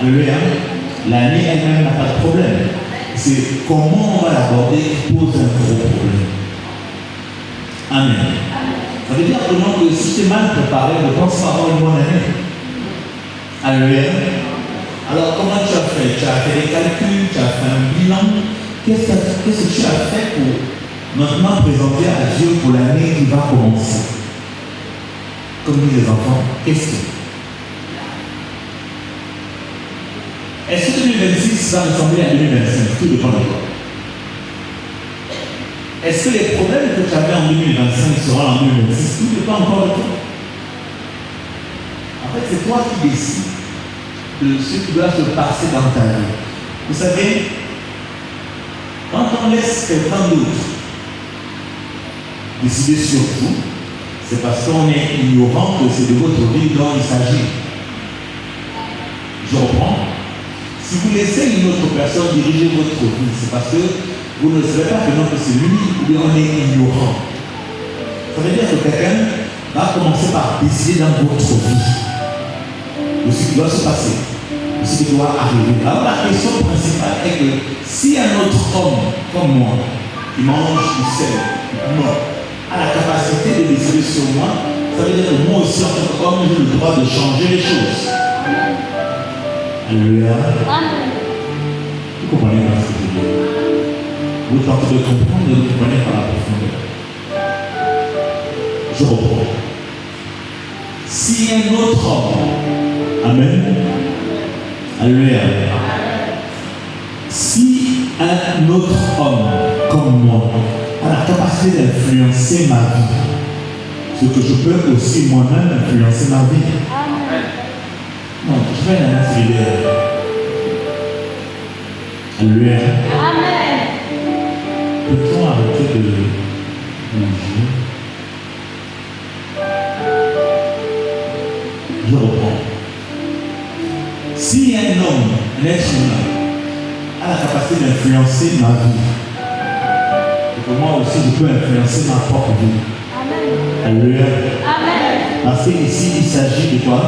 Alléluia. L'année elle-même n'a pas de problème. C'est comment on va l'aborder qui pose un gros problème. Amen. Ça veut dire que si tu es mal préparé, ne pense pas avoir une bonne année. Alléluia. Alors comment tu as fait? Tu as fait des calculs, tu as fait un bilan. Qu'est-ce que tu as fait pour maintenant présenter à Dieu pour l'année qui va commencer? Comme disent les enfants, question. Est-ce que 2026 va ressembler à 2025? Tout dépend de toi. Est-ce que les problèmes que tu avais en 2025 seront en 2026? Tout dépend encore de toi. En fait, c'est toi qui décides de ce qui doit se passer dans ta vie. Vous savez, quand on laisse quelqu'un d'autre décider sur vous, c'est parce qu'on est ignorant que c'est de votre vie dont il s'agit. Je reprends. Si vous laissez une autre personne diriger votre vie, c'est parce que vous ne savez pas que non, c'est lui ou bien on est ignorant. Ça veut dire que quelqu'un va commencer par décider dans votre vie de ce qui doit se passer, de ce qui doit arriver. Alors la question principale est que si un autre homme comme moi, qui mange du sel, non, a la capacité de décider sur moi, ça veut dire que moi aussi en tant qu'homme, j'ai le droit de changer les choses. Alléluia. Vous comprenez pas ce que je dis? Vous tentez de comprendre et vous comprenez par la profondeur. Je reprends. Si un autre homme, amen, alléluia, si un autre homme comme moi a la capacité d'influencer ma vie, ce que je peux aussi moi-même influencer ma vie. Non, je fais une annonce idéale. Alléluia. Amen. Peut-on arrêter de bouger? Je reprends. Si un homme, un être humain, a la capacité d'influencer ma vie, et que moi aussi je peux influencer ma propre vie. Amen. Alléluia. Amen. Parce qu'ici il s'agit de quoi?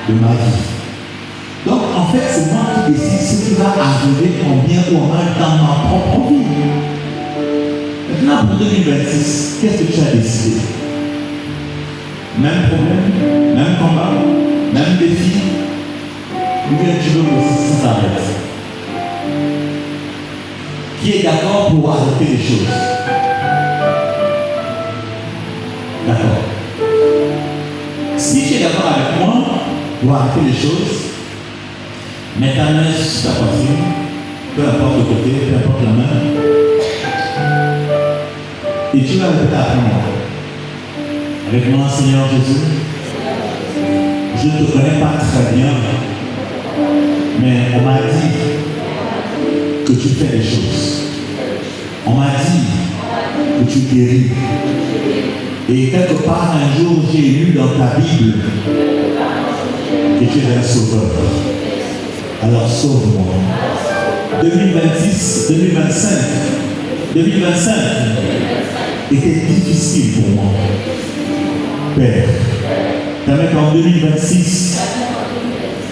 De ma vie. Donc en fait c'est moi qui décide ce qui va arriver en bien ou en mal dans ma propre vie. Maintenant pour 2026, qu'est-ce que tu as décidé? Même problème, même combat, même défi, ou bien tu veux que ça s'arrête? Qui est d'accord pour arrêter les choses? D'accord. Si tu es d'accord avec moi pour arrêter les choses, mets ta main sur ta poitrine, peu importe le côté, peu importe la main, et tu vas répéter après moi. Avec moi, Seigneur Jésus, je ne te connais pas très bien, mais on m'a dit que tu fais des choses. On m'a dit que tu guéris. Et quelque part, un jour, j'ai lu dans ta Bible que tu es un sauveur. Alors sauve-moi. 2026, 2025, 2025 était difficile pour moi. Père, permets qu'en 2026,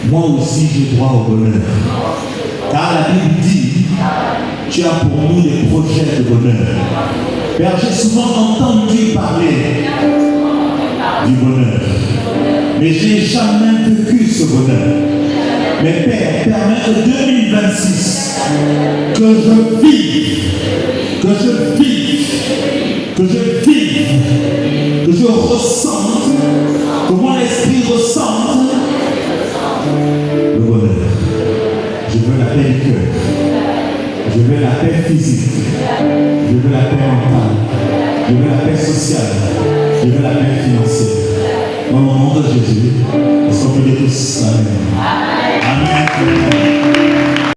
moi aussi j'ai droit au bonheur. Car la Bible dit, tu as pour nous des projets de bonheur. Père, j'ai souvent entendu parler du bonheur, mais je n'ai jamais vécu ce bonheur. Mais Père, permets que 2026, que je vive, que je vive, que je vive, que je ressente, que mon esprit ressente le bonheur. Je veux la paix du cœur. Je veux la paix physique. Je veux la paix mentale. Je veux la paix sociale. Je veux la paix financière. Dans le nom de Jésus, est-ce qu'on peut dire tous Amen? Amen.